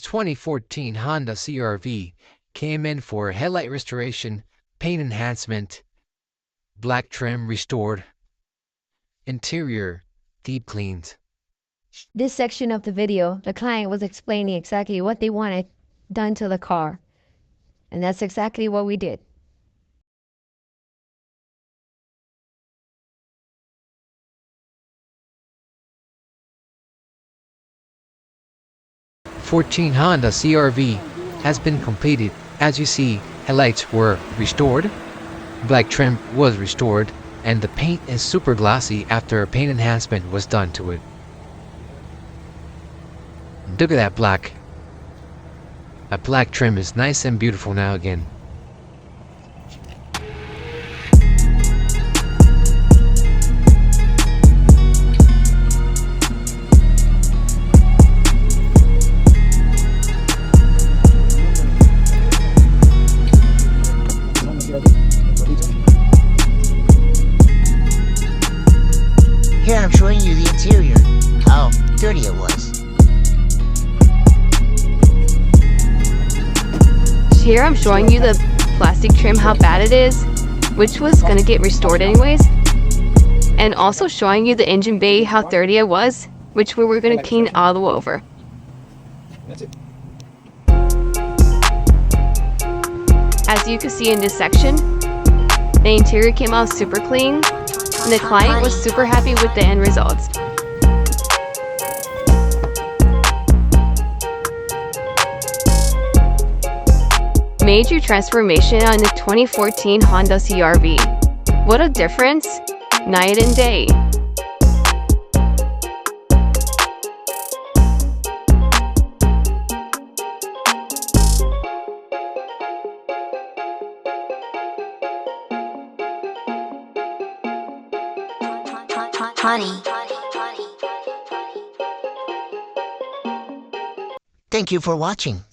2014 Honda CRV came in for headlight restoration, paint enhancement, black trim restored, interior deep cleaned. This section of the video, the client was explaining exactly what they wanted done to the car. And that's exactly what we did. '14 Honda CRV has been completed. As you see, headlights were restored, black trim was restored, and the paint is super glossy after a paint enhancement was done to it. Look at that black. That black trim is nice and beautiful now again. Here I'm showing you the interior, how dirty it was. Here I'm showing you the plastic trim, how bad it is, which was gonna get restored anyways. And also showing you the engine bay, how dirty it was, which we were gonna clean all the way over. That's it. As you can see in this section, the interior came out super clean, and the client was super happy with the end results. Major transformation on the 2014 Honda CRV. What a difference, night and day. Honey. Thank you for watching.